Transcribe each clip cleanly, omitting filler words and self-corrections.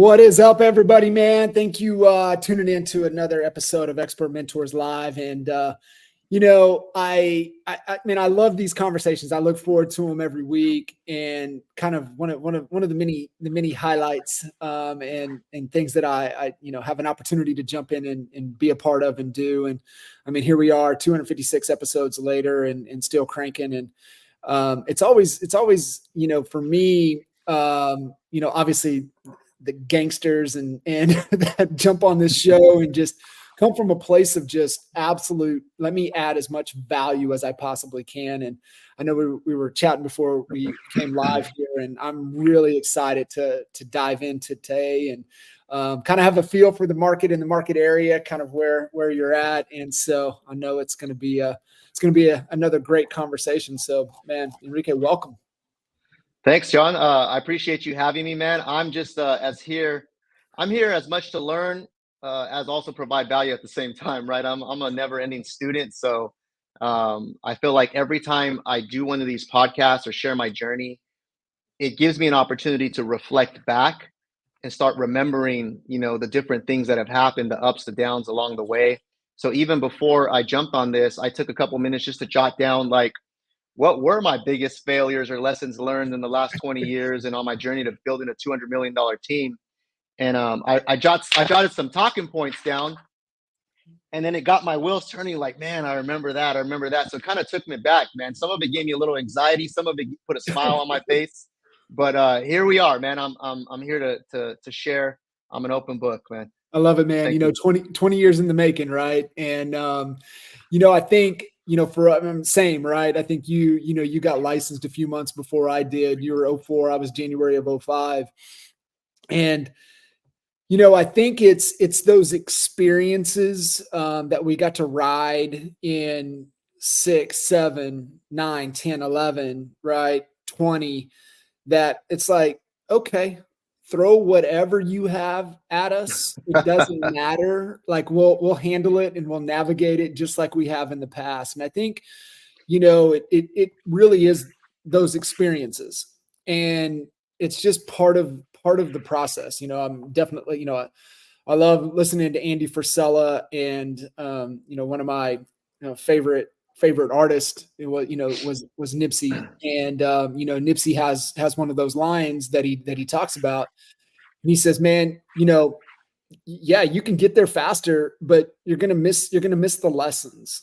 What is up, everybody, man? Thank you tuning in to another episode of Expert Mentors Live. And I mean, I love these conversations. I look forward to them every week, and kind of one of the many highlights and things that I have an opportunity to jump in and be a part of and do. And I mean, here we are, 256 episodes later, and still cranking. And it's always for me, obviously the gangsters and that jump on this show and just come from a place of just absolute, let me add as much value as I possibly can. And I know we were chatting before we came live here, and I'm really excited to dive in today and kind of have a feel for the market and the market area, kind of where you're at. And so I know it's going to be another great conversation. So, man, Enrique, welcome. Thanks, John. I appreciate you having me, man. I'm just I'm here as much to learn as also provide value at the same time, right? I'm a never-ending student, so I feel like every time I do one of these podcasts or share my journey, it gives me an opportunity to reflect back and start remembering, the different things that have happened, the ups, the downs along the way. So even before I jumped on this, I took a couple minutes just to jot down what were my biggest failures or lessons learned in the last 20 years and on my journey to building a $200 million team. And I jotted some talking points down, and then it got my wheels turning like, man, I remember that. So it kind of took me back, man. Some of it gave me a little anxiety. Some of it put a smile on my face. But here we are, man. I'm here to share. I'm an open book, man. I love it, man. Thank you. 20 years in the making, right? And I think same, right? I think you got licensed a few months before I did. You were 04, I was January of 05. And I think it's those experiences that we got to ride in 6, 7, 9, 10, 11, right? 20, that it's like, okay, throw whatever you have at us. It doesn't matter. Like we'll handle it and we'll navigate it just like we have in the past. And I think, it really is those experiences, and it's just part of the process. I'm definitely, I love listening to Andy Frisella, and one of my favorite artist was Nipsey. And Nipsey has one of those lines that he talks about, and he says, man, yeah, you can get there faster, but you're gonna miss the lessons,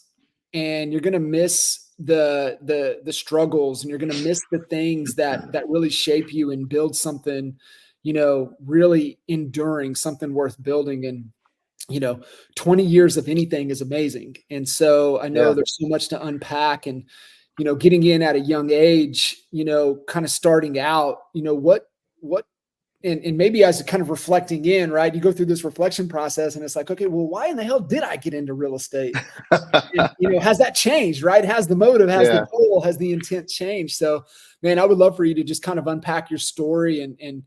and you're gonna miss the struggles, and you're gonna miss the things that really shape you and build something really enduring, something worth building. And 20 years of anything is amazing. And so I know there's so much to unpack, and, getting in at a young age, kind of starting out, and maybe as kind of reflecting in, right, you go through this reflection process, and it's like, okay, well, why in the hell did I get into real estate? And, has that changed, right? Has the motive, has the goal, has the intent changed? So, man, I would love for you to just kind of unpack your story and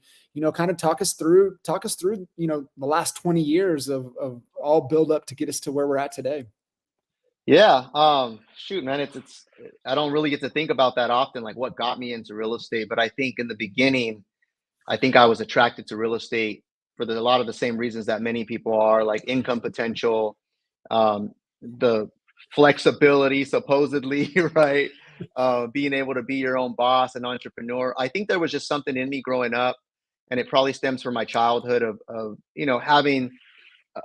kind of talk us through, the last 20 years of all build up to get us to where we're at today. Yeah. Shoot, man, it's I don't really get to think about that often, like what got me into real estate. But I think in the beginning, I think I was attracted to real estate for a lot of the same reasons that many people are, like income potential, the flexibility, supposedly, right? Being able to be your own boss and entrepreneur. I think there was just something in me growing up, and it probably stems from my childhood of having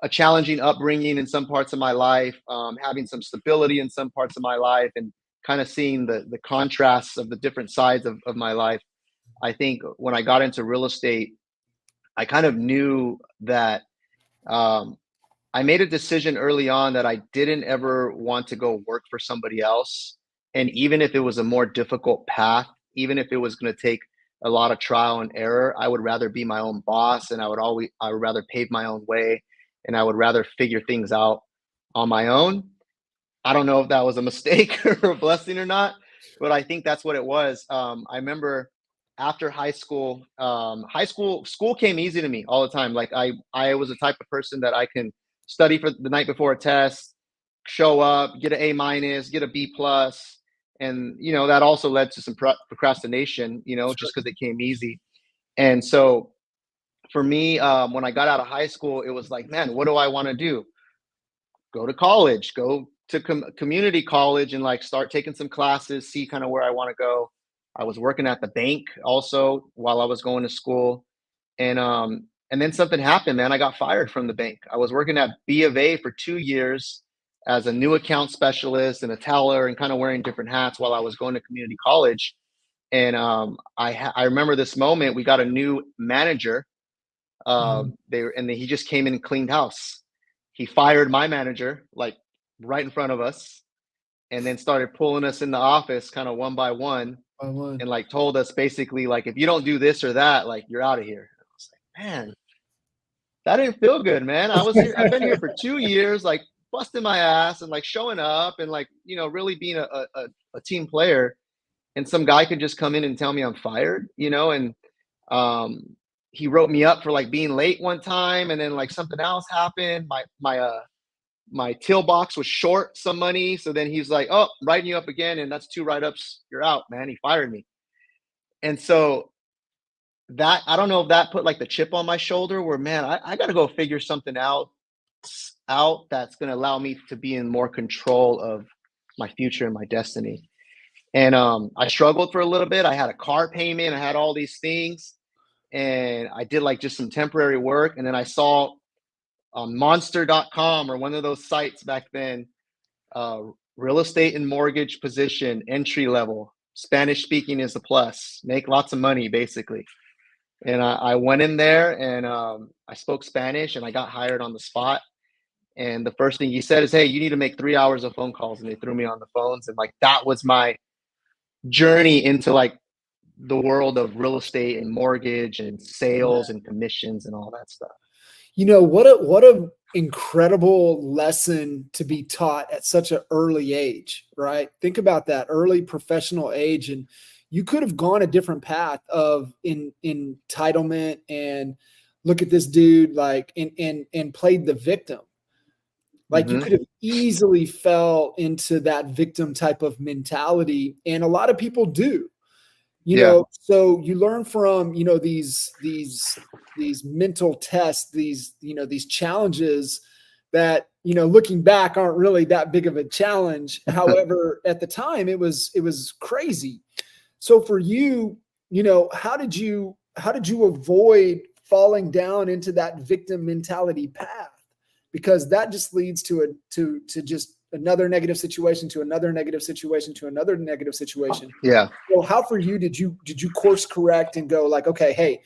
a challenging upbringing in some parts of my life, having some stability in some parts of my life, and kind of seeing the contrasts of the different sides of my life. I think when I got into real estate, I kind of knew that I made a decision early on that I didn't ever want to go work for somebody else. And even if it was a more difficult path, even if it was going to take a lot of trial and error, I would rather be my own boss, and I would rather pave my own way, and I would rather figure things out on my own. I don't know if that was a mistake or a blessing or not, but I think that's what it was. I remember after school came easy to me all the time. Like I was the type of person that I can study for the night before a test, show up, get an A-, get a B+. And, that also led to some procrastination, just because it came easy. And so for me, when I got out of high school, it was like, man, what do I want to do? Go to college, go to community college and like start taking some classes, see kind of where I want to go. I was working at the bank also while I was going to school. And then something happened, man. I got fired from the bank. I was working at B of A for 2 years as a new account specialist and a teller and kind of wearing different hats while I was going to community college. And I remember this moment. We got a new manager. He just came in and cleaned house. He fired my manager like right in front of us, and then started pulling us in the office kind of one by one, and like told us basically like, if you don't do this or that, like you're out of here. I was like, man, that didn't feel good, man. I've been here for 2 years, like busting my ass and like showing up and like, really being a team player. And some guy could just come in and tell me I'm fired, and he wrote me up for like being late one time, and then like something else happened. My till box was short some money, so then he's like, "Oh, writing you up again, and that's 2 write-ups. You're out, man." He fired me, and so that I don't know if that put like the chip on my shoulder, where man, I got to go figure something out that's going to allow me to be in more control of my future and my destiny. And I struggled for a little bit. I had a car payment, I had all these things, and I did like just some temporary work, and then I saw on monster.com or one of those sites back then, real estate and mortgage position, entry level, Spanish speaking is a plus, make lots of money basically. And I went in there and I spoke Spanish and I got hired on the spot. And the first thing he said is, "Hey, you need to make 3 hours of phone calls." And they threw me on the phones. And like, that was my journey into like the world of real estate and mortgage and sales and commissions and all that stuff. What a incredible lesson to be taught at such an early age, right? Think about that early professional age, and you could have gone a different path of entitlement and look at this dude like and played the victim. Like you could have easily fell into that victim type of mentality, and a lot of people do. So you learn from, these mental tests, these challenges that, looking back aren't really that big of a challenge. However, at the time it was crazy. So for you, how did you avoid falling down into that victim mentality path? Because that just leads to just another negative situation, to another negative situation, to another negative situation. Yeah. So how for you did you course correct and go like, okay, hey,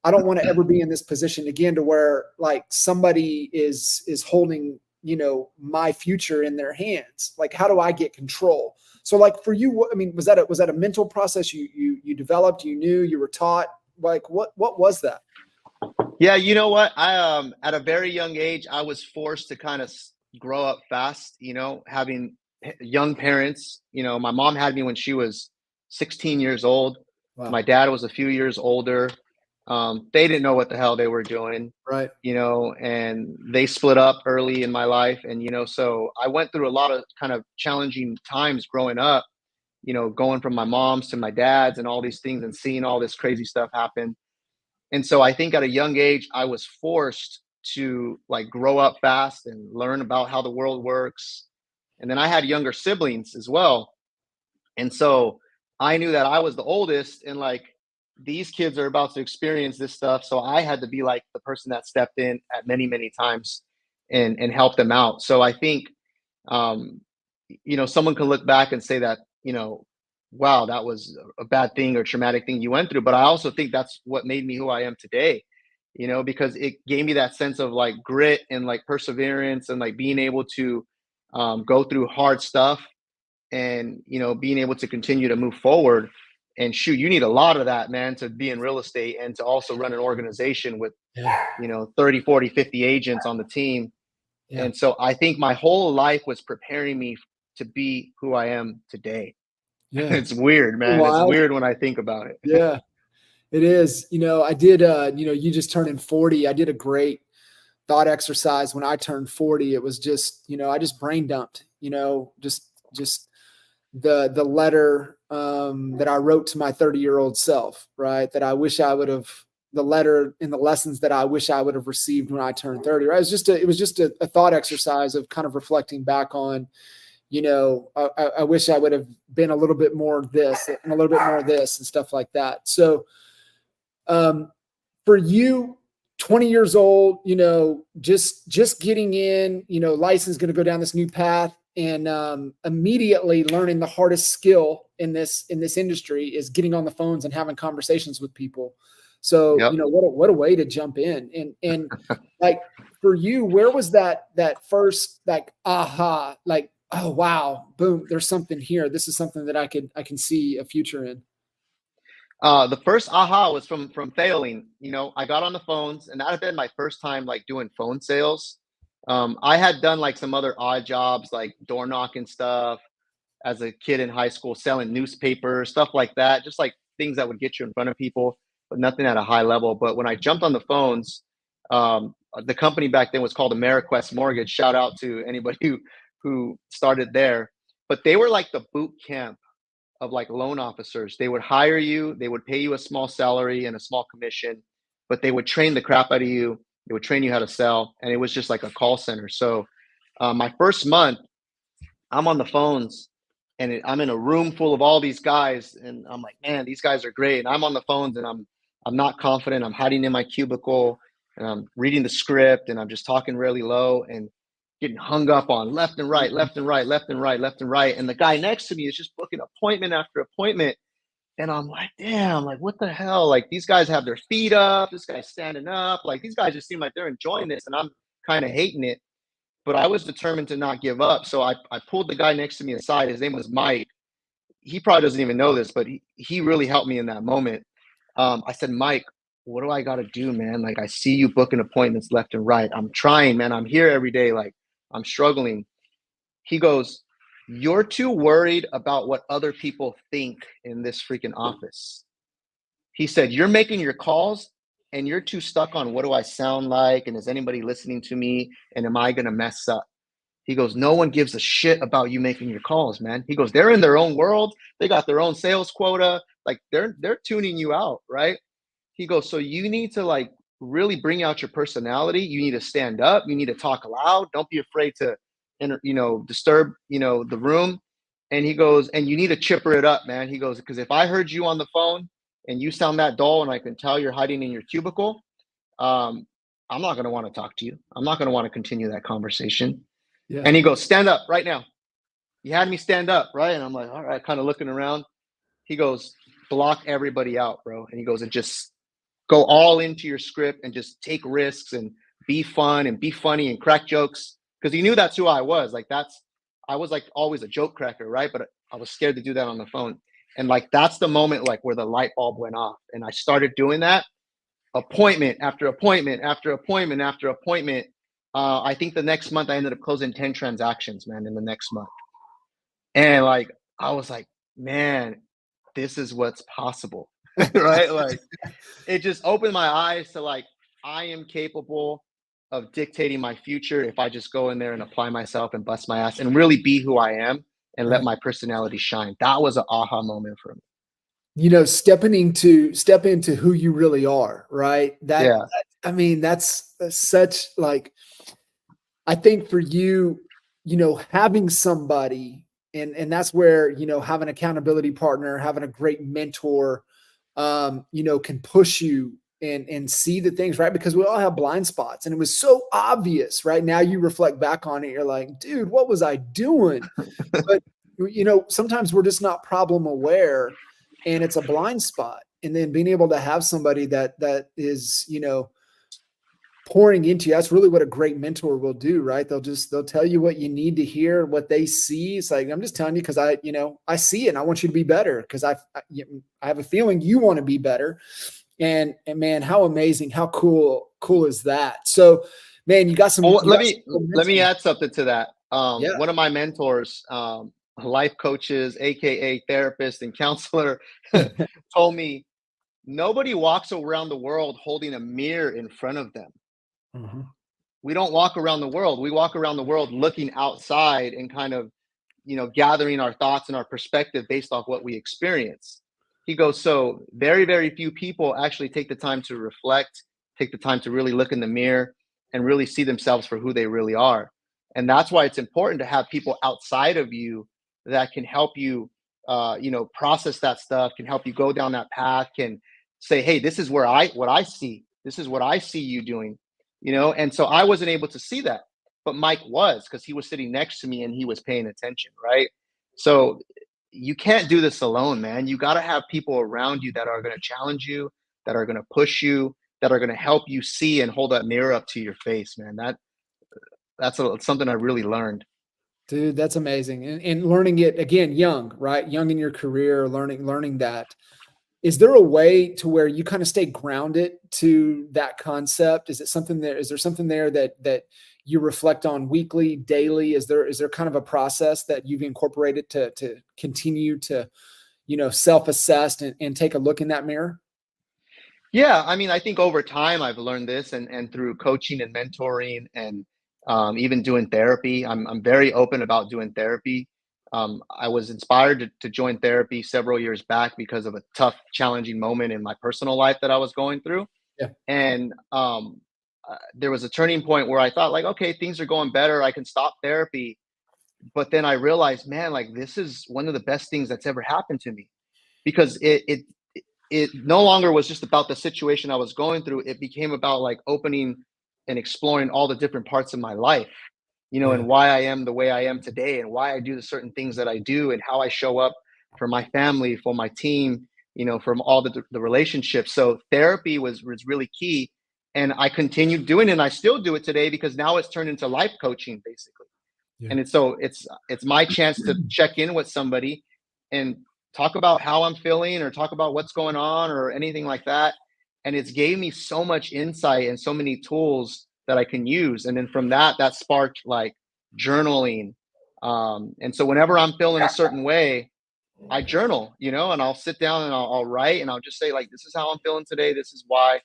I don't want to ever be in this position again, to where like somebody is holding, my future in their hands. Like, how do I get control? So like for you, was that a mental process you developed, you knew, you were taught? Like what was that? Yeah, you know what? I at a very young age, I was forced to kind of grow up fast, having young parents. My mom had me when she was 16 years old. Wow. My dad was a few years older. They didn't know what the hell they were doing, right? And they split up early in my life. And, so I went through a lot of kind of challenging times growing up, going from my mom's to my dad's and all these things and seeing all this crazy stuff happen. And so I think at a young age, I was forced to like grow up fast and learn about how the world works. And then I had younger siblings as well. And so I knew that I was the oldest, and like these kids are about to experience this stuff. So I had to be like the person that stepped in at many, many times and help them out. So I think, someone can look back and say that, wow, that was a bad thing or traumatic thing you went through. But I also think that's what made me who I am today, because it gave me that sense of like grit and like perseverance and like being able to go through hard stuff and, being able to continue to move forward. And shoot, you need a lot of that, man, to be in real estate and to also run an organization with, 30, 40, 50 agents on the team. Yeah. And so I think my whole life was preparing me to be who I am today. Yeah. It's weird, man. Wild. It's weird when I think about it. Yeah, it is. I did, you just turned 40. I did a great thought exercise when I turned 40. It was just, I just brain dumped, just the letter that I wrote to my 30-year-old self, right? That I wish I would have the letter and the lessons that I wish I would have received when I turned 30. Right? It was just a thought exercise of kind of reflecting back on, I wish I would have been a little bit more of this and a little bit more of this and stuff like that. So, for you, 20 years old, just getting in, license, going to go down this new path, and immediately learning the hardest skill in this industry is getting on the phones and having conversations with people. So, Yep. what a way to jump in. And like for you, where was that first, like, aha, like, oh wow, boom, there's something here. This is something that I can see a future in. The first aha was from failing. I got on the phones, and that had been my first time like doing phone sales. I had done like some other odd jobs, like door knocking stuff as a kid in high school, selling newspapers, stuff like that, just like things that would get you in front of people, but nothing at a high level. But when I jumped on the phones, the company back then was called AmeriQuest Mortgage. Shout out to anybody who started there. But they were like the boot camp of like loan officers. They would hire you, they would pay you a small salary and a small commission, but they would train the crap out of you. They would train you how to sell, and it was just like a call center. So my first month, I'm on the phones, and I'm in a room full of all these guys, and I'm like, man, these guys are great. And I'm on the phones, and I'm not confident. I'm hiding in my cubicle, and I'm reading the script, and I'm just talking really low and getting hung up on left and right, left and right, left and right, left and right. And the guy next to me is just booking appointment after appointment. And I'm like, damn, like, what the hell? Like, these guys have their feet up. This guy's standing up. Like, these guys just seem like they're enjoying this. And I'm kind of hating it. But I was determined to not give up. So I pulled the guy next to me aside. His name was Mike. He probably doesn't even know this, but he really helped me in that moment. I said, Mike, what do I got to do, man? Like, I see you booking appointments left and right. I'm trying, man. I'm here every day. Like, I'm struggling. He goes, you're too worried about what other people think in this freaking office. He said, you're making your calls and you're too stuck on what do I sound like? And is anybody listening to me? And am I going to mess up? He goes, no one gives a shit about you making your calls, man. He goes, they're in their own world. They got their own sales quota. Like they're tuning you out, right? He goes, so you need to like really bring out your personality. You need to stand up. You need to talk loud. Don't be afraid to, disturb, the room. And he goes, and you need to chipper it up, man. He goes, because if I heard you on the phone and you sound that dull and I can tell you're hiding in your cubicle, I'm not going to want to talk to you. I'm not going to want to continue that conversation. Yeah. And he goes, stand up right now. He had me stand up, right? And I'm like, all right, kind of looking around. He goes, block everybody out, bro. And he goes, and just go all into your script and just take risks and be fun and be funny and crack jokes. Because he knew that's who I was. Like I was like always a joke cracker, right? But I was scared to do that on the phone. And like, that's the moment like where the light bulb went off. And I started doing that appointment after appointment after appointment after appointment. I think the next month I ended up closing 10 transactions, man, in the next month. And like, I was like, man, this is what's possible, right? Like, it just opened my eyes to like, I am capable of dictating my future if I just go in there and apply myself and bust my ass and really be who I am and let my personality shine. That was an aha moment for me. Step into who you really are, right? I mean, that's such like, I think for you, having somebody, and that's where, have an accountability partner, having a great mentor, can push you and see the things, right? Because we all have blind spots, and it was so obvious, right? Now you reflect back on it, you're like, dude, what was I doing? But, sometimes we're just not problem aware, and it's a blind spot. And then being able to have somebody that is, pouring into you. That's really what a great mentor will do, right? They'll tell you what you need to hear, what they see. It's like, I'm just telling you, cause I see it and I want you to be better. Cause I have a feeling you want to be better. And man, how amazing, how cool is that? So man, you got some, let me add something to that. One of my mentors, life coaches, AKA therapist and counselor told me, nobody walks around the world holding a mirror in front of them. Mm-hmm. We don't walk around the world. We walk around the world looking outside and kind of, gathering our thoughts and our perspective based off what we experience. He goes, so very, very few people actually take the time to reflect, take the time to really look in the mirror and really see themselves for who they really are. And that's why it's important to have people outside of you that can help you, process that stuff, can help you go down that path, can say, hey, this is what I see. This is what I see you doing, And so I wasn't able to see that, but Mike was, because he was sitting next to me and he was paying attention, right? So you can't do this alone, man. You got to have people around you that are going to challenge you, that are going to push you, that are going to help you see and hold that mirror up to your face, man. Something I really learned. Dude, that's amazing. And learning it again, young, right? Young in your career, learning that. Is there a way to where you kind of stay grounded to that concept? Is there something there that you reflect on weekly, daily? Is there kind of a process that you've incorporated to continue to, self-assess and take a look in that mirror? Yeah, I mean, I think over time I've learned this, and through coaching and mentoring, and even doing therapy. I'm very open about doing therapy. I was inspired to join therapy several years back because of a tough, challenging moment in my personal life that I was going through. Yeah. And there was a turning point where I thought, like, okay, things are going better. I can stop therapy. But then I realized, man, like, this is one of the best things that's ever happened to me, because it no longer was just about the situation I was going through. It became about like opening and exploring all the different parts of my life, Yeah. and why I am the way I am today, and why I do the certain things that I do, and how I show up for my family, for my team, from all the relationships. So therapy was really key. And I continued doing it, and I still do it today, because now it's turned into life coaching basically. Yeah. And it's my chance to check in with somebody and talk about how I'm feeling, or talk about what's going on, or anything like that. And it's gave me so much insight and so many tools that I can use. And then from that sparked like journaling. And so whenever I'm feeling a certain way, I journal, and I'll sit down and I'll write, and I'll just say, like, this is how I'm feeling today. This is why.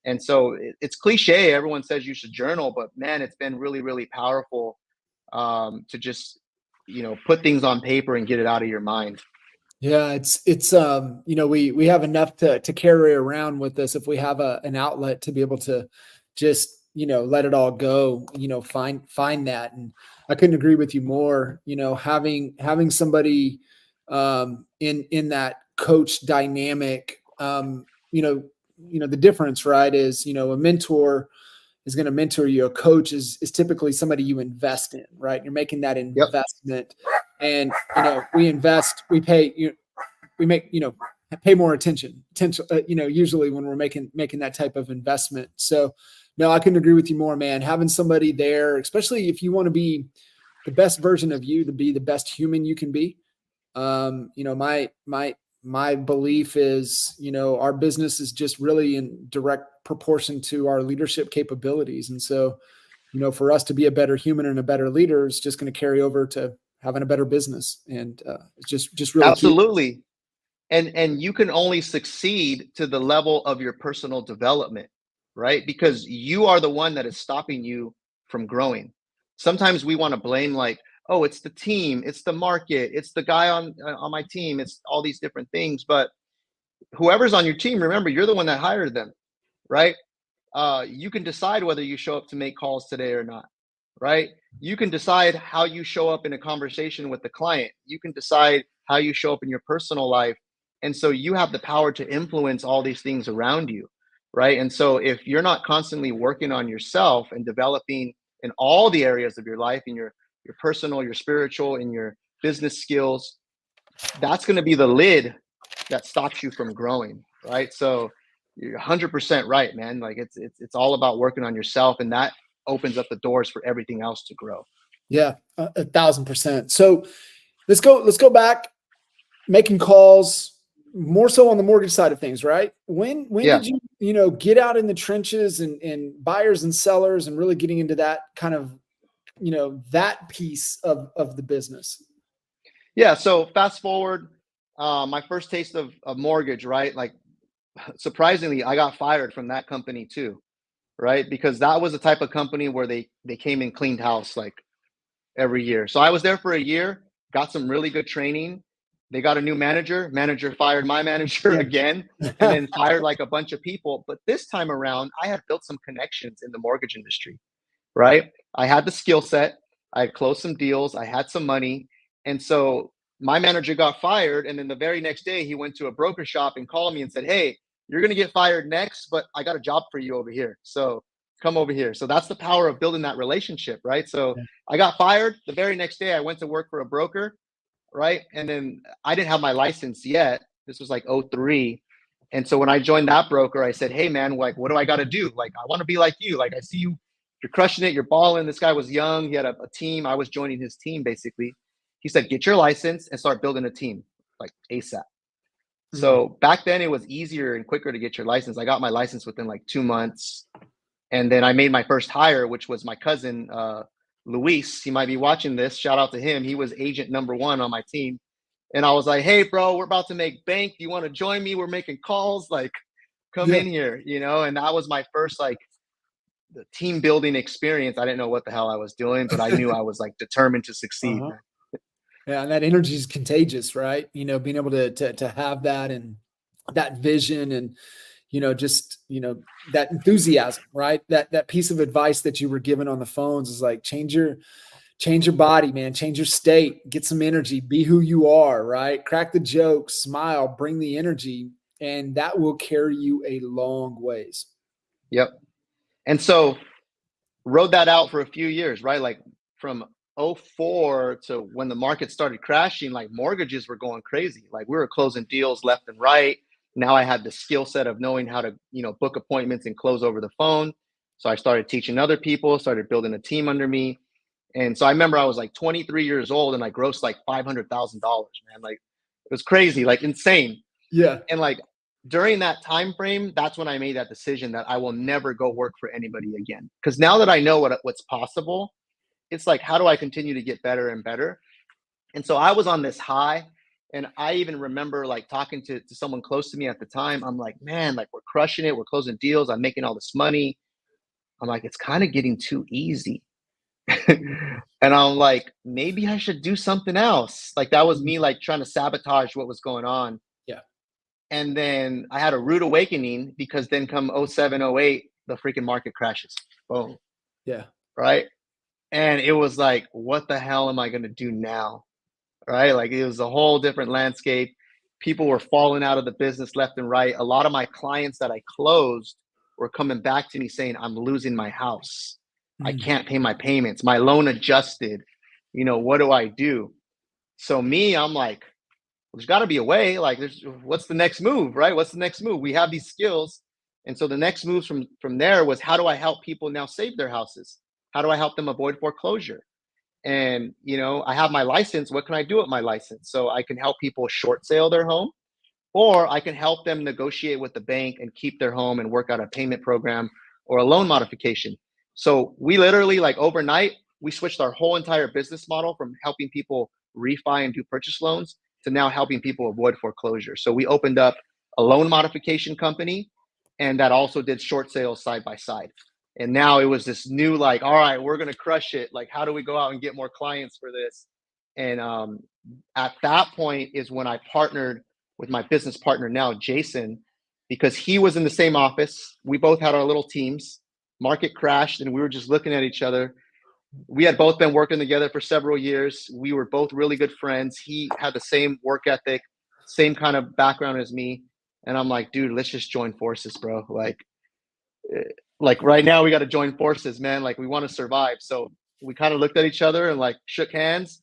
And so it's cliche. Everyone says you should journal, but man, it's been really, really powerful, to just, put things on paper and get it out of your mind. Yeah, we have enough to carry around with us if we have an outlet to be able to just, let it all go, find that. And I couldn't agree with you more, having somebody in that coach dynamic, the difference, right, is, a mentor is going to mentor you. A coach is typically somebody you invest in, right? You're making that Yep. investment, and we invest, we pay, we make, pay more attention, usually when we're making that type of investment. So, no, I couldn't agree with you more, man. Having somebody there, especially if you want to be the best version of you, to be the best human you can be. My belief is, our business is just really in direct proportion to our leadership capabilities. And so, for us to be a better human and a better leader is just going to carry over to having a better business. And it's just really key. Absolutely. And you can only succeed to the level of your personal development, right? Because you are the one that is stopping you from growing. Sometimes we want to blame, like, oh, it's the team, it's the market, it's the guy on my team, it's all these different things. But whoever's on your team, remember, you're the one that hired them, right? You can decide whether you show up to make calls today or not, right? You can decide how you show up in a conversation with the client. You can decide how you show up in your personal life. And so you have the power to influence all these things around you, right? And so if you're not constantly working on yourself and developing in all the areas of your life, in your personal, your spiritual, and your business skills, that's going to be the lid that stops you from growing, right? So you're 100% right, man. Like it's all about working on yourself, and that opens up the doors for everything else to grow. Yeah, 1,000%. So let's go back, making calls more so on the mortgage side of things, right? When Yeah. did you get out in the trenches and buyers and sellers and really getting into that kind of, that piece of the business? Yeah. So fast forward, my first taste of mortgage, right? Like, surprisingly, I got fired from that company too, right? Because that was the type of company where they came and cleaned house like every year. So I was there for a year, got some really good training. They got a new manager. Manager fired my manager Yeah. again, and then fired like a bunch of people. But this time around, I had built some connections in the mortgage industry, right? I had the skill set. I had closed some deals. I had some money. And so my manager got fired. And then the very next day, he went to a broker shop and called me and said, "Hey, you're going to get fired next, but I got a job for you over here. So come over here." So that's the power of building that relationship, right? So Yeah. I got fired. The very next day, I went to work for a broker, right? And then I didn't have my license yet. This was like '03. And so when I joined that broker, I said, "Hey man, like, what do I got to do? Like, I want to be like you. Like, I see you, you're crushing it. You're balling." This guy was young. He had a team. I was joining his team basically. He said, "Get your license and start building a team like ASAP." So back then it was easier and quicker to get your license. I got my license within like 2 months. And then I made my first hire, which was my cousin, Luis. He might be watching this. Shout out to him. He was agent #1 on my team. And I was like, "Hey, bro, we're about to make bank. Do you want to join me? We're making calls. Like, come Yeah. in here," you know? And that was my first like the team building experience. I didn't know what the hell I was doing, but I knew I was like determined to succeed. Uh-huh. Yeah, and that energy is contagious, right? Being able to have that and that vision and just that enthusiasm, right? That piece of advice that you were given on the phones is like change your body, man, change your state, get some energy, be who you are, right? Crack the joke, smile, bring the energy, and that will carry you a long ways. Yep. And so rode that out for a few years, right? Like from '04 to when the market started crashing, like mortgages were going crazy. Like we were closing deals left and right. Now I had the skill set of knowing how to, book appointments and close over the phone. So I started teaching other people, started building a team under me. And so I remember I was like 23 years old and I grossed like $500,000, man. Like it was crazy, like insane. Yeah. And like during that time frame, that's when I made that decision that I will never go work for anybody again. Because now that I know what's possible, it's like, how do I continue to get better and better? And so I was on this high. And I even remember like talking to someone close to me at the time. I'm like, "Man, like we're crushing it. We're closing deals. I'm making all this money." I'm like, "It's kind of getting too easy." And I'm like, maybe I should do something else. Like that was me like trying to sabotage what was going on. Yeah. And then I had a rude awakening because then come '07, '08, the freaking market crashes. Boom. Yeah. Right. And it was like, what the hell am I going to do now? Right. Like it was a whole different landscape. People were falling out of the business left and right. A lot of my clients that I closed were coming back to me saying, "I'm losing my house. I can't pay my payments. My loan adjusted. What do I do?" So me, I'm like, there's got to be a way. Like, what's the next move, right? What's the next move? We have these skills, and so the next moves from there was, how do I help people now save their houses? How do I help them avoid foreclosure? And I have my license. What can I do with my license? So I can help people short sale their home, or I can help them negotiate with the bank and keep their home and work out a payment program or a loan modification. So we literally, like overnight, we switched our whole entire business model from helping people refi and do purchase loans to now helping people avoid foreclosure. So we opened up a loan modification company, and that also did short sales side by side. And now it was this new, like, all right, we're going to crush it. Like, how do we go out and get more clients for this? And at that point is when I partnered with my business partner now, Jason, because he was in the same office. We both had our little teams. Market crashed and we were just looking at each other. We had both been working together for several years. We were both really good friends. He had the same work ethic, same kind of background as me. And I'm like, "Dude, let's just join forces, bro. Like right now we got to join forces, man. Like we want to survive." So we kind of looked at each other and like shook hands,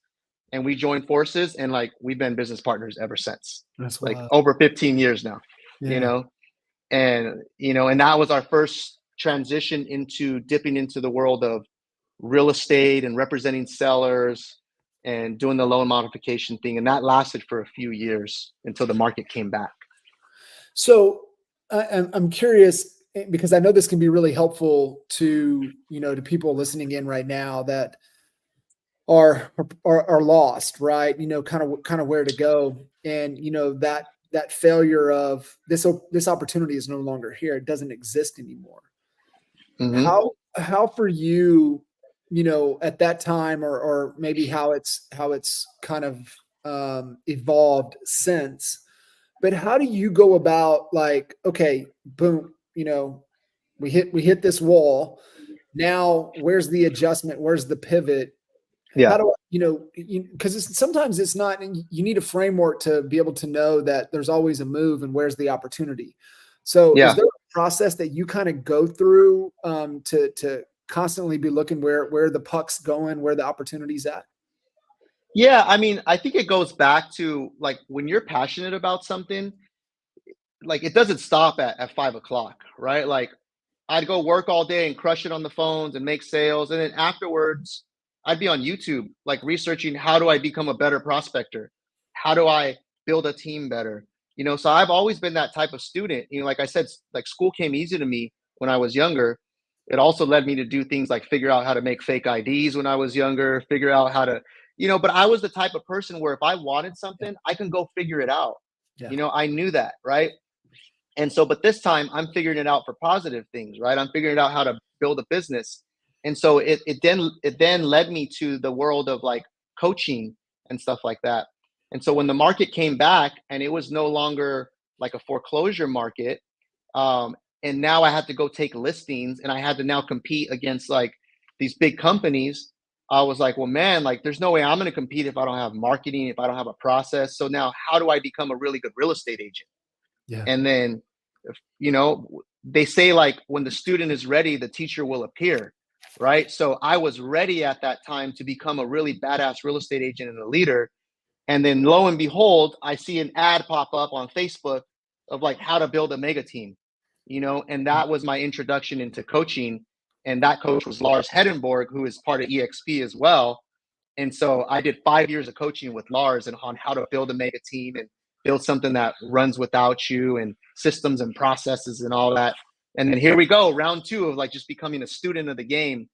and we joined forces, and like we've been business partners ever since. That's Like wild. over 15 years now. Yeah. And that was our first transition into dipping into the world of real estate and representing sellers and doing the loan modification thing. And that lasted for a few years until the market came back. So I'm curious, because I know this can be really helpful to to people listening in right now that are lost, right? Kind of where to go, and that failure of this opportunity is no longer here. It doesn't exist anymore. Mm-hmm. How for you, at that time, or maybe how it's kind of evolved since. But how do you go about, like, okay, boom, we hit this wall. Now, where's the adjustment? Where's the pivot? How Yeah. do because sometimes it's not, you need a framework to be able to know that there's always a move and where's the opportunity. So is Yeah. there a process that you kind of go through to constantly be looking where the puck's going, where the opportunity's at? Yeah. I mean, I think it goes back to like when you're passionate about something, like it doesn't stop at 5 o'clock, right? Like I'd go work all day and crush it on the phones and make sales. And then afterwards, I'd be on YouTube, like researching how do I become a better prospector? How do I build a team better? So I've always been that type of student. Like I said, like school came easy to me when I was younger. It also led me to do things like figure out how to make fake IDs when I was younger, figure out how to, but I was the type of person where if I wanted Yeah. something, I can go figure it out. Yeah. I knew that, right? And so, but this time I'm figuring it out for positive things, right? I'm figuring out how to build a business. And so it then led me to the world of like coaching and stuff like that. And so when the market came back and it was no longer like a foreclosure market, and now I had to go take listings and I had to now compete against like these big companies. I was like, well, man, like there's no way I'm going to compete if I don't have marketing, if I don't have a process. So now how do I become a really good real estate agent? Yeah. And then they say like when the student is ready the teacher will appear, right? So I was ready at that time to become a really badass real estate agent and a leader. And then lo and behold, I see an ad pop up on Facebook of like how to build a mega team, and that was my introduction into coaching. And that coach was Lars Hedenborg, who is part of EXP as well. And so I did 5 years of coaching with Lars and on how to build a mega team and build something that runs without you and systems and processes and all that. And then here we go, round two of like just becoming a student of the game,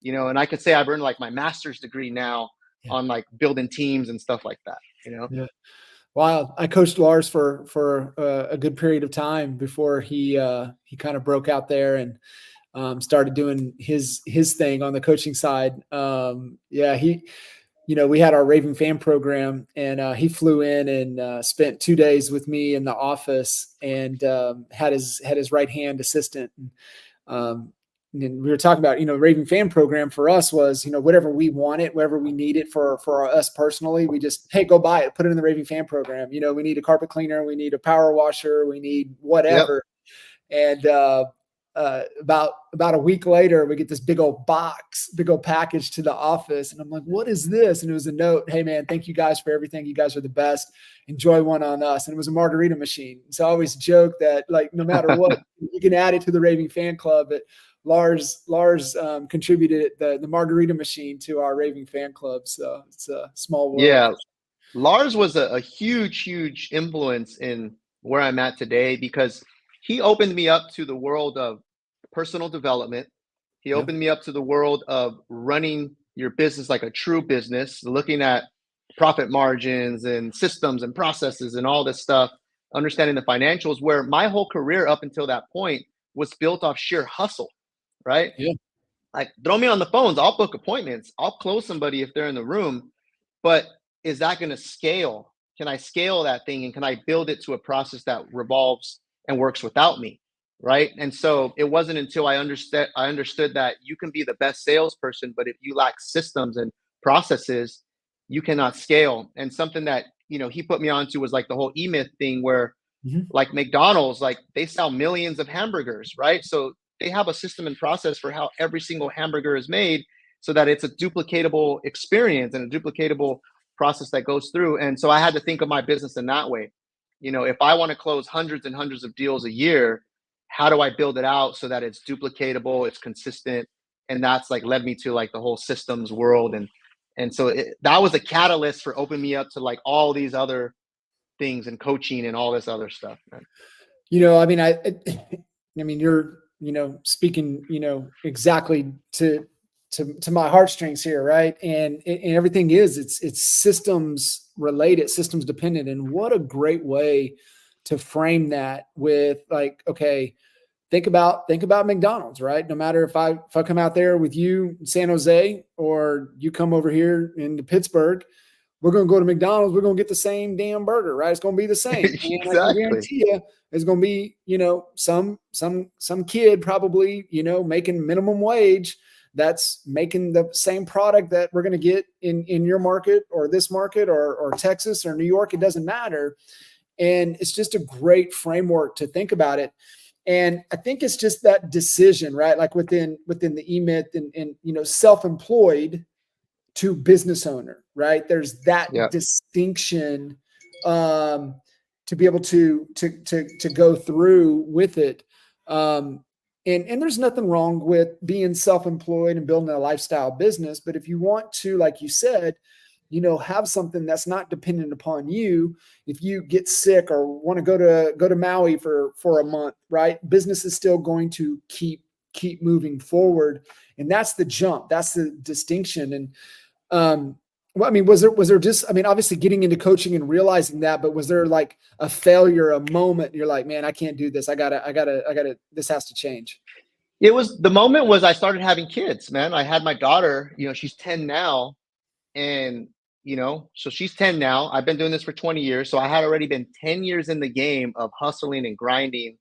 and I could say I've earned like my master's degree now Yeah. on like building teams and stuff like that. Yeah. Wow. I coached Lars for a good period of time before he kind of broke out there and started doing his thing on the coaching side. Yeah, we had our Raving Fan program, and he flew in and spent 2 days with me in the office, and had his right hand assistant. And we were talking about, Raving Fan program for us was, whatever we wanted, whatever we needed for us personally, we just, hey, go buy it, put it in the Raving Fan program. We need a carpet cleaner, we need a power washer, we need Yep. whatever. And about a week later, we get this big old package to the office. And I'm like, what is this? And it was a note. Hey, man, thank you guys for everything. You guys are the best. Enjoy one on us. And it was a margarita machine. So I always joke that, like, no matter what, you can add it to the Raving Fan Club. But Lars contributed the margarita machine to our Raving Fan Club. So it's a small world. Yeah. Lars was a huge influence in where I'm at today because he opened me up to the world of personal development. He Yeah. opened me up to the world of running your business like a true business, looking at profit margins and systems and processes and all this stuff, understanding the financials, where my whole career up until that point was built off sheer hustle, right? Yeah. Like throw me on the phones, I'll book appointments, I'll close somebody if they're in the room, but is that going to scale? Can I scale that thing and can I build it to a process that revolves and works without me? Right. And so it wasn't until I understood that you can be the best salesperson, but if you lack systems and processes, you cannot scale. And something that, he put me onto was like the whole E-Myth thing where like McDonald's, like they sell millions of hamburgers, right? So they have a system and process for how every single hamburger is made so that it's a duplicatable experience and a duplicatable process that goes through. And so I had to think of my business in that way. If I want to close hundreds and hundreds of deals a year, how do I build it out so that it's duplicatable, it's consistent? And that's like led me to like the whole systems world. And so that was a catalyst for opening me up to like all these other things and coaching and all this other stuff, man. I mean, I mean, you're, speaking, exactly to my heartstrings here. Right. And everything it's systems related, systems dependent. And what a great way to frame that with like, okay, think about McDonald's, right? No matter if I come out there with you in San Jose or you come over here into Pittsburgh, we're going to go to McDonald's. We're going to get the same damn burger, right? It's going to be the same. And I can Exactly. guarantee you it's going to be, some kid probably, making minimum wage that's making the same product that we're going to get in your market or this market or Texas or New York. It doesn't matter. And it's just a great framework to think about it. And I think it's just that decision, right? Like within the EMIT and self-employed to business owner, right? There's that Yeah. distinction to be able to go through with it. And there's nothing wrong with being self-employed and building a lifestyle business. But if you want to, like you said, have something that's not dependent upon you. If you get sick or want to go to Maui for a month, right? Business is still going to keep moving forward. And that's the jump. That's the distinction. And well, I mean, was there just, I mean, obviously getting into coaching and realizing that, but was there like a failure, a moment you're like, man, I can't do this. I gotta, this has to change. The moment was I started having kids, man. I had my daughter, she's 10 now. And, so she's 10 now. I've been doing this for 20 years. So I had already been 10 years in the game of hustling and grinding,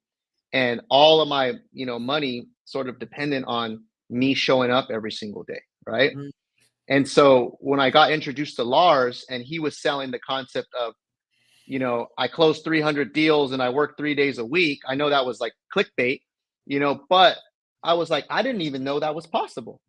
and all of my, money sort of dependent on me showing up every single day. Right. Mm. And so when I got introduced to Lars and he was selling the concept of, I closed 300 deals and I work 3 days a week. I know that was like clickbait, but I was like, I didn't even know that was possible.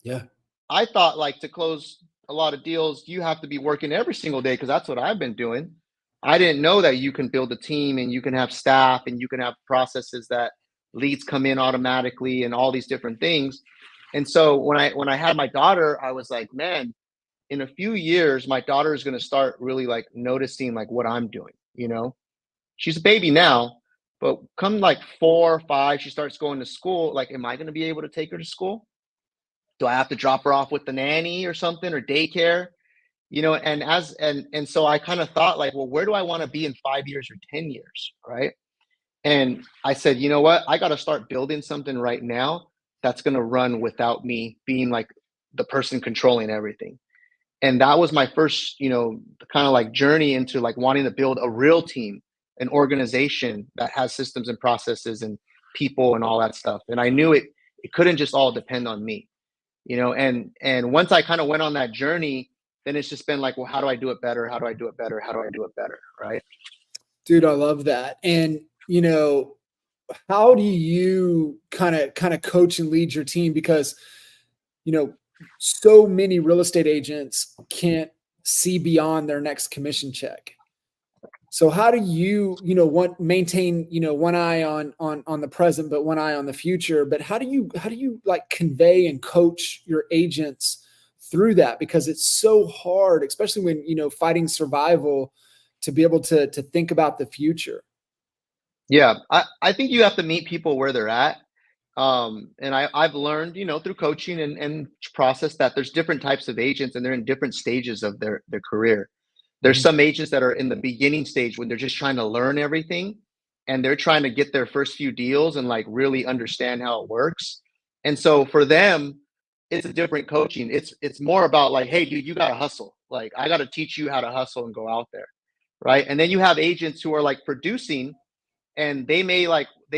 Yeah. I thought like to close a lot of deals, you have to be working every single day because that's what I've been doing. I didn't know that you can build a team and you can have staff and you can have processes that leads come in automatically and all these different things. And so when I had my daughter, I was like, man, in a few years, my daughter is going to start really like noticing like what I'm doing. She's a baby now, but come like 4 or 5, she starts going to school. Like, am I going to be able to take her to school? Do I have to drop her off with the nanny or something or daycare? And so I kind of thought like, well, where do I want to be in 5 years or 10 years? Right. And I said, you know what? I got to start building something right now that's going to run without me being like the person controlling everything. And that was my first, kind of like journey into like wanting to build a real team, an organization that has systems and processes and people and all that stuff. And I knew it couldn't just all depend on me, and once I kind of went on that journey, then it's just been like, well, how do I do it better? How do I do it better? How do I do it better? Right. Dude, I love that. And, how do you kind of coach and lead your team? Because, so many real estate agents can't see beyond their next commission check. So how do you, maintain, one eye on the present, but one eye on the future? But how do you like convey and coach your agents through that? Because it's so hard, especially when, fighting survival, to be able to think about the future. Yeah. I think you have to meet people where they're at. And I've learned, through coaching and process that there's different types of agents and they're in different stages of their career. There's some agents that are in the beginning stage when they're just trying to learn everything and they're trying to get their first few deals and like really understand how it works. And so for them, it's a different coaching. It's more about like, hey, dude, you got to hustle. Like I got to teach you how to hustle and go out there. Right. And then you have agents who are like producing and they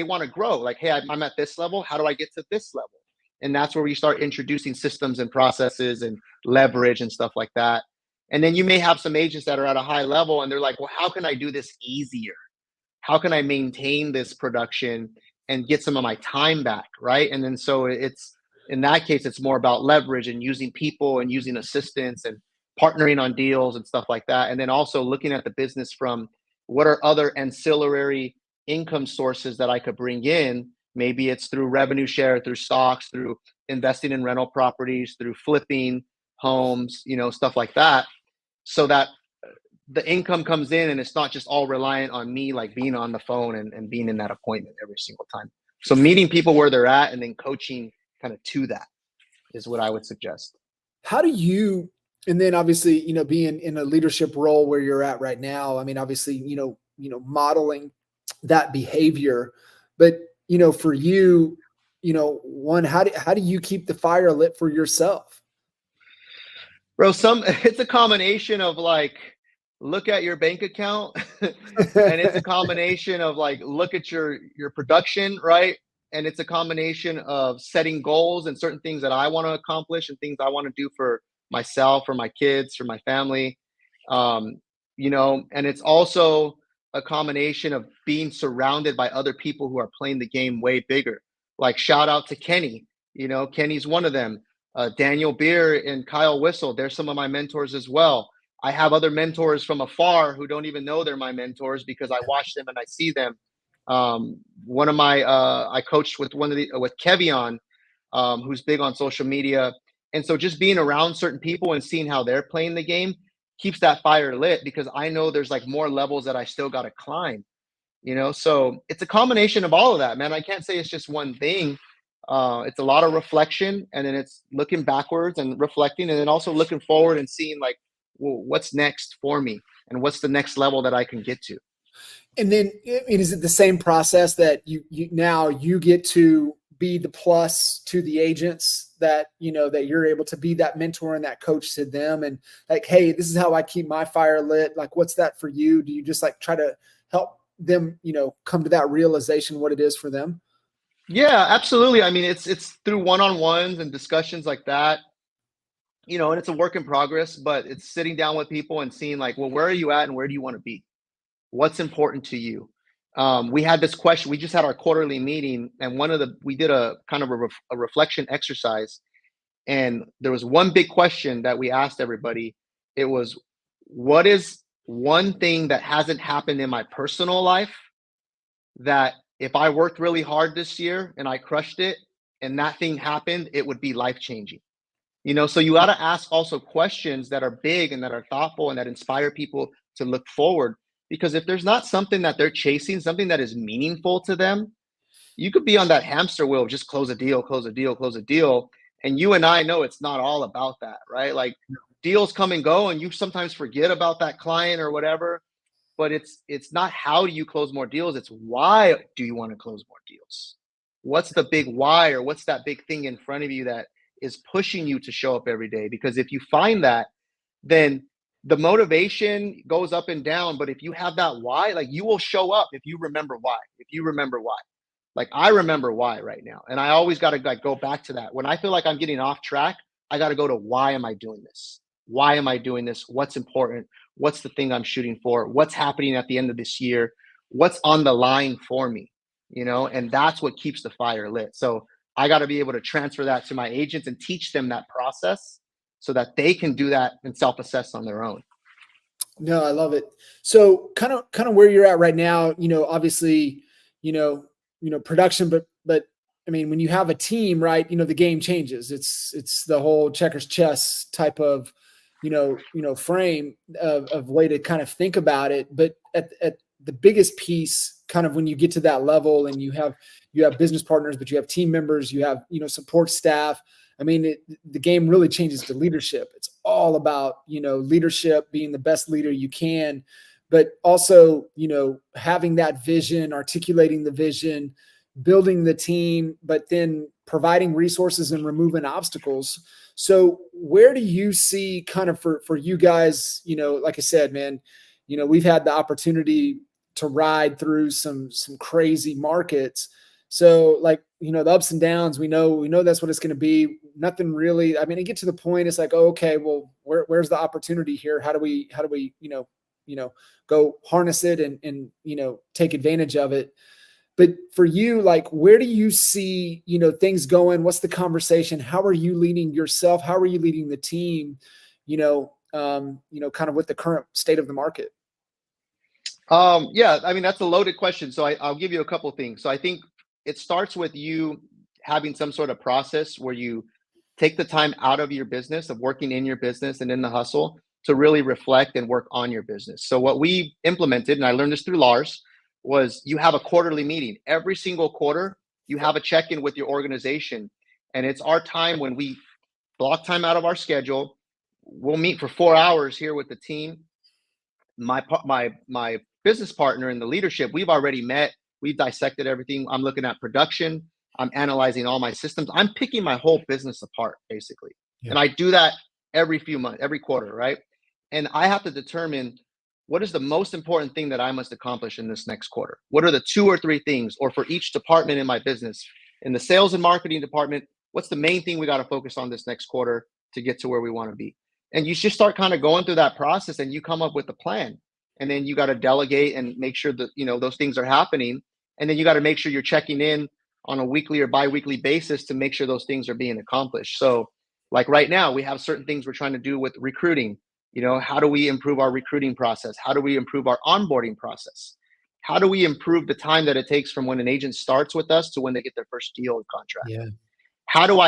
want to grow. Like, hey, I'm at this level. How do I get to this level? And that's where we start introducing systems and processes and leverage and stuff like that. And then you may have some agents that are at a high level and they're like, well, how can I do this easier? How can I maintain this production and get some of my time back? Right. And then so it's in that case, it's more about leverage and using people and using assistants and partnering on deals and stuff like that. And then also looking at the business from what are other ancillary income sources that I could bring in. Maybe it's through revenue share, through stocks, through investing in rental properties, through flipping homes, stuff like that, so that the income comes in and it's not just all reliant on me, like being on the phone and being in that appointment every single time. So meeting people where they're at and then coaching kind of to that is what I would suggest. How do you, and then obviously, being in a leadership role where you're at right now, I mean, obviously, modeling that behavior, but, for you, one, how do you keep the fire lit for yourself? Bro, it's a combination of like, look at your bank account, and it's a combination of like, look at your production, right? And it's a combination of setting goals and certain things that I want to accomplish and things I want to do for myself, for my kids, for my family. Um, and it's also a combination of being surrounded by other people who are playing the game way bigger. Like shout out to Kenny. Kenny's one of them. Daniel Beer and Kyle Whistle, they're some of my mentors as well. I have other mentors from afar who don't even know they're my mentors because I watch them and I see them. One of my I coached with with Kevion, who's big on social media, and so just being around certain people and seeing how they're playing the game keeps that fire lit because I know there's like more levels that I still got to climb. So it's a combination of all of that, man. I can't say it's just one thing. It's a lot of reflection, and then it's looking backwards and reflecting, and then also looking forward and seeing like, well, what's next for me and what's the next level that I can get to. And then, I mean, is it the same process that you get to be the plus to the agents that, that you're able to be that mentor and that coach to them and like, hey, this is how I keep my fire lit. Like, what's that for you? Do you just like try to help them, come to that realization what it is for them? Yeah, absolutely. I mean, it's through one-on-ones and discussions like that, and it's a work in progress, but it's sitting down with people and seeing like, well, where are you at and where do you want to be? What's important to you? We had this question. We just had our quarterly meeting, and we did a kind of a reflection exercise, and there was one big question that we asked everybody. It was, what is one thing that hasn't happened in my personal life that if I worked really hard this year and I crushed it and that thing happened, it would be life changing? So you got to ask also questions that are big and that are thoughtful and that inspire people to look forward. Because if there's not something that they're chasing, something that is meaningful to them, you could be on that hamster wheel, just close a deal, close a deal, close a deal. And you and I know it's not all about that, right? Like deals come and go, and you sometimes forget about that client or whatever. But it's not how do you close more deals, it's why do you want to close more deals? What's the big why, or what's that big thing in front of you that is pushing you to show up every day? Because if you find that, then the motivation goes up and down. But if you have that why, like you will show up if you remember why. If you remember why. Like I remember why right now. And I always got to like go back to that. When I feel like I'm getting off track, I got to go to why am I doing this? Why am I doing this? What's important? What's the thing I'm shooting for? What's happening at the end of this year? What's on the line for me? And that's what keeps the fire lit. So I got to be able to transfer that to my agents and teach them that process so that they can do that and self-assess on their own. No, I love it. So kind of where you're at right now, obviously, production, but I mean, when you have a team, right, the game changes. It's the whole checkers chess type of, frame of way to kind of think about it. But at the biggest piece, kind of when you get to that level and you have business partners, but you have team members, you have, support staff. I mean, the game really changes to leadership. It's all about, leadership, being the best leader you can, but also, having that vision, articulating the vision, building the team, but then providing resources and removing obstacles. So where do you see kind of for you guys, like I said, man, we've had the opportunity to ride through some crazy markets. So like, the ups and downs, we know that's what it's going to be. Nothing really, I mean, it get to the point, it's like, oh, okay, well, where's the opportunity here? How do we, go harness it and, take advantage of it. But for you, like, where do you see, things going? What's the conversation? How are you leading yourself? How are you leading the team, kind of with the current state of the market? Yeah, I mean, that's a loaded question. So I'll give you a couple of things. So I think it starts with you having some sort of process where you take the time out of your business, of working in your business and in the hustle, to really reflect and work on your business. So what we implemented, and I learned this through Lars, was you have a quarterly meeting. Every single quarter, you have a check-in with your organization. And it's our time when we block time out of our schedule. We'll meet for 4 hours here with the team. My business partner and the leadership, we've already met. We've dissected everything. I'm looking at production. I'm analyzing all my systems. I'm picking my whole business apart, basically. Yeah. And I do that every few months, every quarter, right? And I have to determine what is the most important thing that I must accomplish in this next quarter. What are the 2 or 3 things, or for each department in my business, in the sales and marketing department, what's the main thing we got to focus on this next quarter to get to where we want to be? And you just start kind of going through that process, and you come up with a plan. And then you got to delegate and make sure that, those things are happening. And then you got to make sure you're checking in on a weekly or bi-weekly basis to make sure those things are being accomplished. So like right now, we have certain things we're trying to do with recruiting. How do we improve our recruiting process? How do we improve our onboarding process? How do we improve the time that it takes from when an agent starts with us to when they get their first deal or contract? Yeah. How do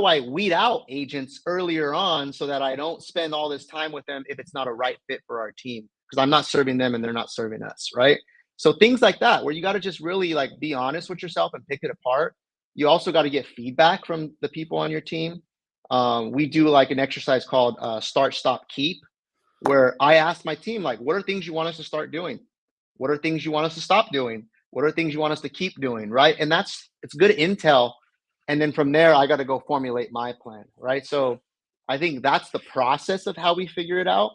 I weed out agents earlier on so that I don't spend all this time with them if it's not a right fit for our team? Because I'm not serving them and they're not serving us, right? So things like that, where you got to just really like be honest with yourself and pick it apart. You also got to get feedback from the people on your team. We do like an exercise called start, stop, keep, where I ask my team, like, what are things you want us to start doing? What are things you want us to stop doing? What are things you want us to keep doing, right? And it's good intel. And then from there, I got to go formulate my plan, right? So I think that's the process of how we figure it out.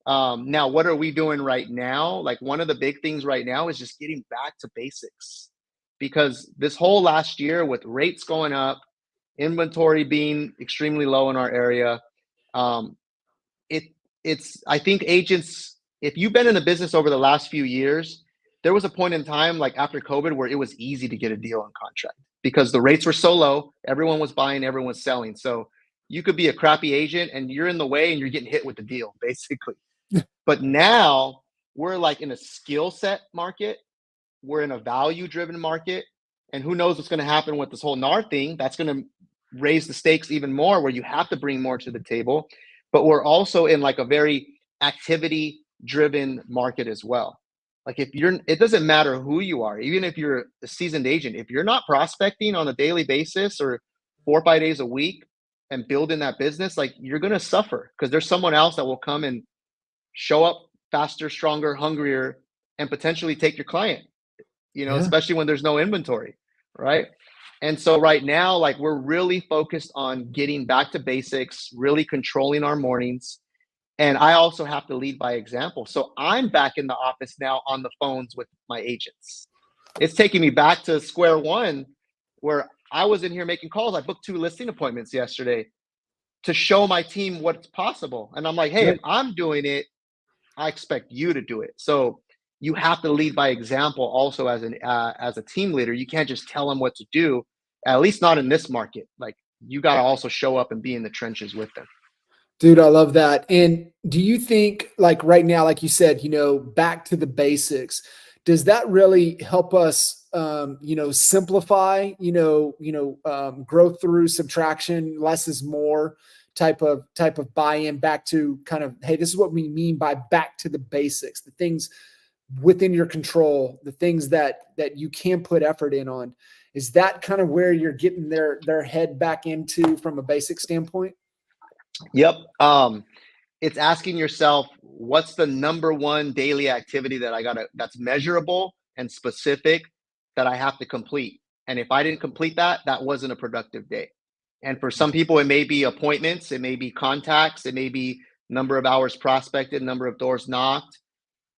Now, what are we doing right now? Like one of the big things right now is just getting back to basics, because this whole last year with rates going up, inventory being extremely low in our area, I think agents, if you've been in the business over the last few years, there was a point in time like after COVID where it was easy to get a deal on contract because the rates were so low, everyone was buying, everyone was selling. So you could be a crappy agent and you're in the way and you're getting hit with the deal, basically. But now we're like in a skill set market. We're in a value driven market. And who knows what's going to happen with this whole NAR thing. That's going to raise the stakes even more, where you have to bring more to the table. But we're also in like a very activity driven market as well. Like it doesn't matter who you are, even if you're a seasoned agent, if you're not prospecting on a daily basis or 4 or 5 days a week and building that business, like you're going to suffer because there's someone else that will come and show up faster, stronger, hungrier, and potentially take your client, especially when there's no inventory, right? And so right now, like we're really focused on getting back to basics, really controlling our mornings. And I also have to lead by example. So I'm back in the office now on the phones with my agents. It's taking me back to square one where I was in here making calls. I booked 2 listing appointments yesterday to show my team what's possible. And I'm like, hey, if I'm doing it, I expect you to do it. So you have to lead by example also as a team leader. You can't just tell them what to do, at least not in this market. Like you got to also show up and be in the trenches with them. Dude, I love that. And do you think like right now, like you said, back to the basics, does that really help us, simplify, growth through subtraction, less is more type of buy-in back to kind of, hey, this is what we mean by back to the basics, the things within your control, the things that you can put effort in on. Is that kind of where you're getting their head back into from a basic standpoint? Yep. It's asking yourself, what's the number one daily activity that that's measurable and specific that I have to complete? And if I didn't complete that, that wasn't a productive day. And for some people, it may be appointments, it may be contacts, it may be number of hours prospected, number of doors knocked,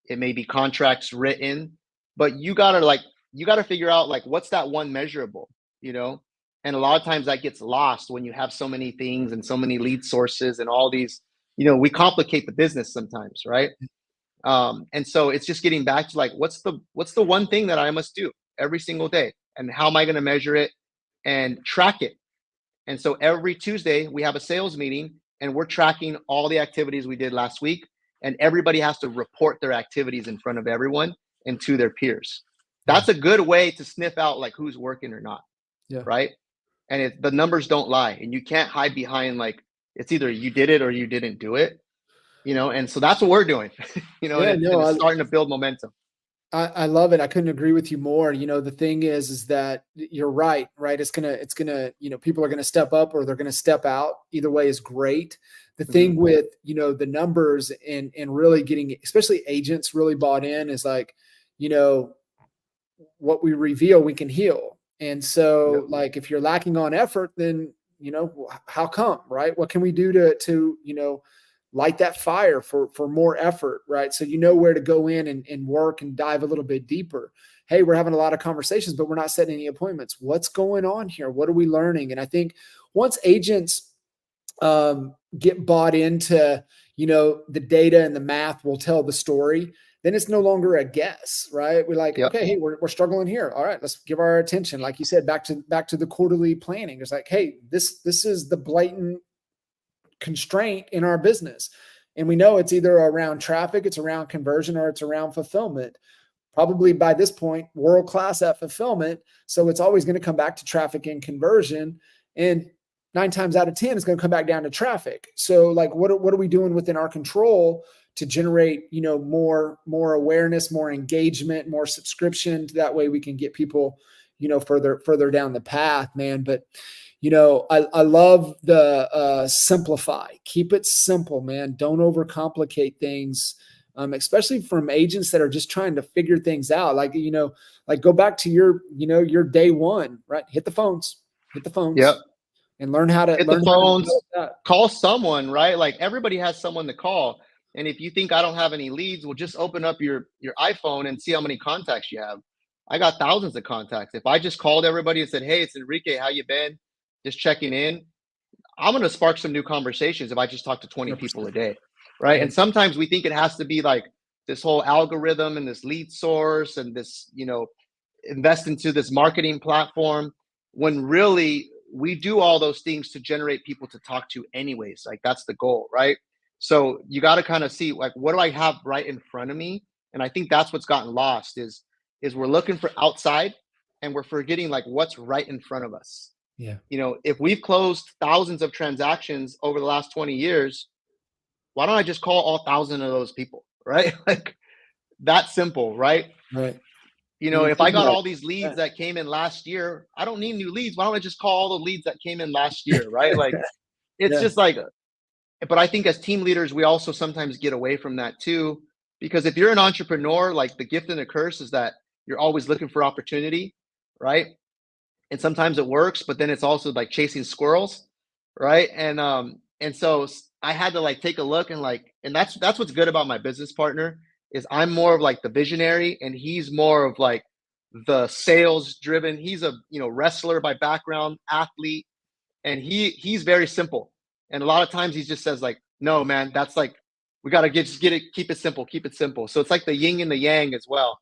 it may be contracts written, but you gotta figure out like, what's that one measurable, And a lot of times that gets lost when you have so many things and so many lead sources and all these, we complicate the business sometimes, right? And so it's just getting back to like, what's the one thing that I must do every single day, and how am I going to measure it and track it? And so every Tuesday we have a sales meeting and we're tracking all the activities we did last week, and everybody has to report their activities in front of everyone and to their peers. That's a good way to sniff out like who's working or not. Yeah. Right. And the numbers don't lie, and you can't hide behind like it's either you did it or you didn't do it, and so that's what we're doing, and it's starting to build momentum. I love it. I couldn't agree with you more. The thing is that you're right. It's gonna, people are going to step up or they're going to step out. Either way is great. The thing with, the numbers and really getting, especially agents really bought in is like, what we reveal, we can heal. And so like, if you're lacking on effort, then how come, right? What can we do to light that fire for more effort, right? So where to go in and work and dive a little bit deeper. Hey, we're having a lot of conversations, but we're not setting any appointments. What's going on here? What are we learning? And I think once agents get bought into, the data and the math will tell the story, then it's no longer a guess, right? We're like, Yep. okay, hey, we're struggling here. All right, let's give our attention. Like you said, back to the quarterly planning. It's like, hey, this is the blatant constraint in our business. And we know it's either around traffic, it's around conversion, or it's around fulfillment. Probably by this point, world-class at fulfillment. So it's always going to come back to traffic and conversion. And 9 times out of 10, it's going to come back down to traffic. So like, what are we doing within our control to generate, more awareness, more engagement, more subscription? That way we can get people, further down the path, man. But, I love the simplify. Keep it simple, man. Don't overcomplicate things. Especially from agents that are just trying to figure things out. Like, go back to your day one, right? Hit the phones, Yep. and learn how to Hit the phones, that. call someone, right? Like everybody has someone to call. And if you think I don't have any leads, well, just open up your iPhone and see how many contacts you have. I got thousands of contacts. If I just called everybody and said, hey, it's Enrique, how you been? Just checking in. I'm going to spark some new conversations if I just talk to 20 people a day. Right. And sometimes we think it has to be like this whole algorithm and this lead source and this, invest into this marketing platform, when really we do all those things to generate people to talk to anyways. Like that's the goal. Right. So you got to kind of see like, what do I have right in front of me? And I think that's what's gotten lost is we're looking for outside and we're forgetting like what's right in front of us. Yeah. If we've closed thousands of transactions over the last 20 years, why don't I just call all 1,000 of those people, right? Like that simple, right? Right. If I got all these leads that came in last year, I don't need new leads. Why don't I just call all the leads that came in last year, right? Like it's just like, but I think as team leaders, we also sometimes get away from that too, because if you're an entrepreneur, like the gift and the curse is that you're always looking for opportunity, right? And sometimes it works, but then it's also like chasing squirrels, right? And so I had to like take a look and that's what's good about my business partner is I'm more of like the visionary and he's more of like the sales driven. He's a wrestler by background, athlete, and he's very simple. And a lot of times he just says like, no, man, that's like we gotta just get it, keep it simple, keep it simple. So it's like the yin and the yang as well.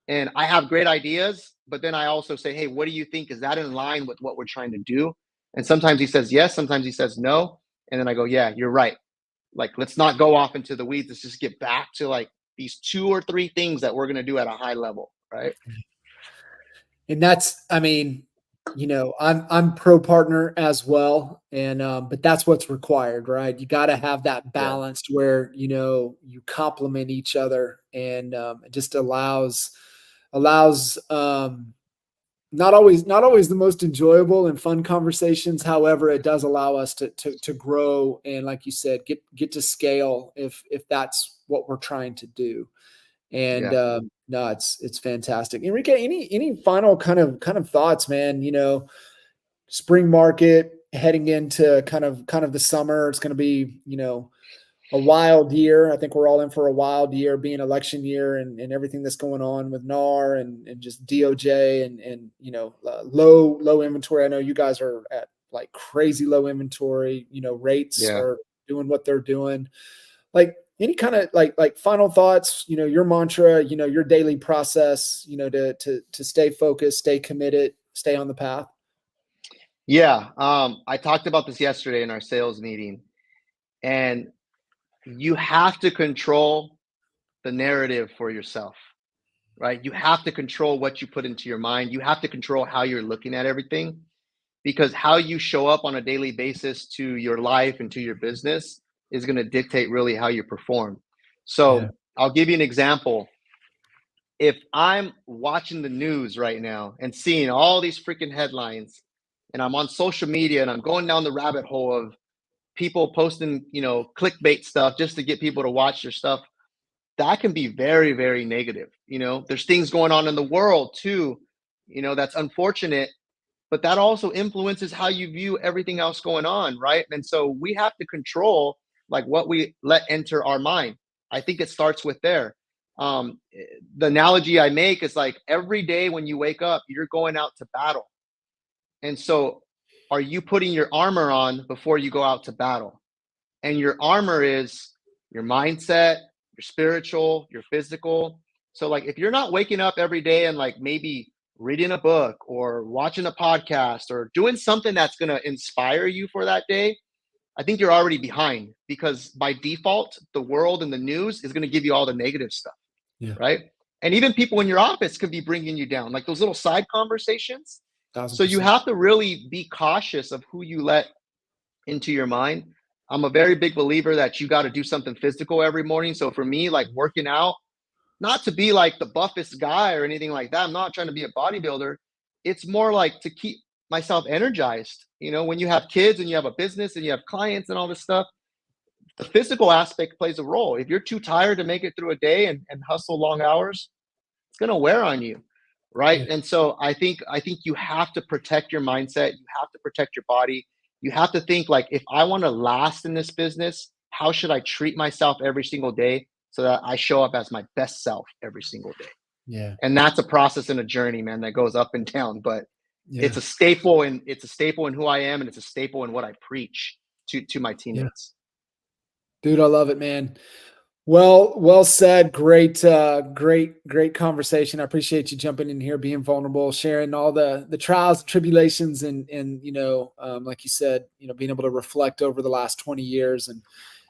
And I have great ideas, but then I also say, hey, what do you think? Is that in line with what we're trying to do? And sometimes he says yes, sometimes he says no. And then I go, yeah, you're right. Like, let's not go off into the weeds. Let's just get back to like these 2 or 3 things that we're going to do at a high level. Right. And that's, I mean, I'm pro partner as well. And, but that's what's required, right? You got to have that balance where, you complement each other and, it just allows, not always the most enjoyable and fun conversations. However, it does allow us to grow. And like you said, get to scale if that's what we're trying to do. And, no, it's fantastic. Enrique, any final kind of thoughts, man? Spring market heading into kind of the summer. It's going to be, a wild year. I think we're all in for a wild year, being election year and everything that's going on with NAR and just DOJ and low inventory. I know you guys are at like crazy low inventory. Rates are doing what they're doing. Like any kind of like final thoughts. Your mantra. Your daily process. To stay focused, stay committed, stay on the path. Yeah. I talked about this yesterday in our sales meeting, and you have to control the narrative for yourself, right? You have to control what you put into your mind. You have to control how you're looking at everything, because how you show up on a daily basis to your life and to your business is going to dictate really how you perform. So I'll give you an example. If I'm watching the news right now and seeing all these freaking headlines, and I'm on social media and I'm going down the rabbit hole of people posting, clickbait stuff just to get people to watch their stuff, that can be very, very negative. There's things going on in the world too, that's unfortunate. but that also influences how you view everything else going on, right? And so we have to control like what we let enter our mind. I think it starts with there. The analogy I make is like every day when you wake up, you're going out to battle. And so are you putting your armor on before you go out to battle? And your armor is your mindset, your spiritual, your physical. So like if you're not waking up every day and like maybe reading a book or watching a podcast or doing something that's going to inspire you for that day, I think you're already behind, because by default, the world and the news is going to give you all the negative stuff. Yeah. Right. And even people in your office could be bringing you down, like those little side conversations. 1000%. So you have to really be cautious of who you let into your mind. I'm a very big believer that you got to do something physical every morning. So for me, like working out, not to be like the buffest guy or anything like that. I'm not trying to be a bodybuilder. It's more like to keep myself energized. You know, when you have kids and you have a business and you have clients and all this stuff, the physical aspect plays a role. If you're too tired to make it through a day and hustle long hours, it's going to wear on you. Right. Yeah. And so I think you have to protect your mindset. You have to protect your body. You have to think like, if I want to last in this business, how should I treat myself every single day so that I show up as my best self every single day? Yeah. And that's a process and a journey, man, that goes up and down, but it's a staple in who I am. And it's a staple in what I preach to my teammates. Dude, I love it, man. Well said. Great conversation. I appreciate you jumping in here, being vulnerable, sharing all the trials and tribulations, and you know, like you said, you know, being able to reflect over the last 20 years. And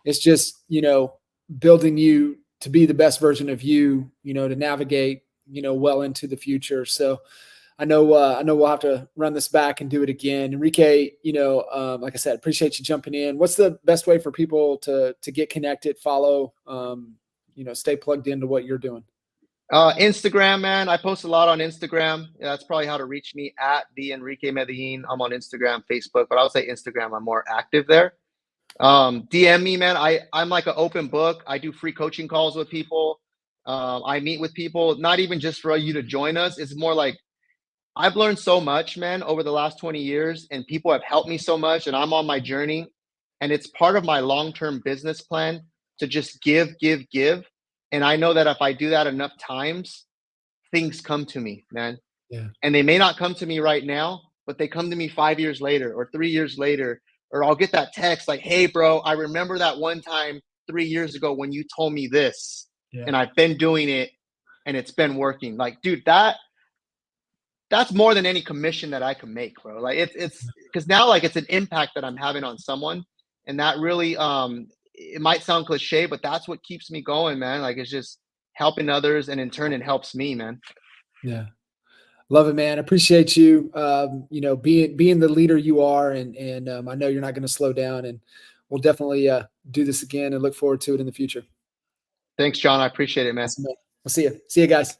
it's just, you know, building you to be the best version of you, you know, to navigate, you know, well into the future. So I know we'll have to run this back and do it again. Enrique, you know, like I said, appreciate you jumping in. What's the best way for people to get connected, follow, you know, stay plugged into what you're doing? Instagram, man. I post a lot on Instagram. Yeah, that's probably how to reach me, at the Enrique Medellin. I'm on Instagram, Facebook, but I would say Instagram, I'm more active there. DM me, man. I'm like an open book. I do free coaching calls with people. I meet with people, not even just for you to join us. It's more like, I've learned so much, man, over the last 20 years, and people have helped me so much, and I'm on my journey. And it's part of my long-term business plan to just give. And I know that if I do that enough times, things come to me, man. Yeah. And they may not come to me right now, but they come to me 5 years later or 3 years later, or I'll get that text like, hey, bro, I remember that one time 3 years ago when you told me this, and I've been doing it and it's been working. Like, dude, that's more than any commission that I can make, bro. Like it's because now like it's an impact that I'm having on someone. And that really, it might sound cliche, but that's what keeps me going, man. Like it's just helping others, and in turn it helps me, man. Yeah. Love it, man. Appreciate you, you know, being the leader you are. And I know you're not going to slow down, and we'll definitely do this again and look forward to it in the future. Thanks, John. I appreciate it, man. Awesome, man. We'll see you. See you guys.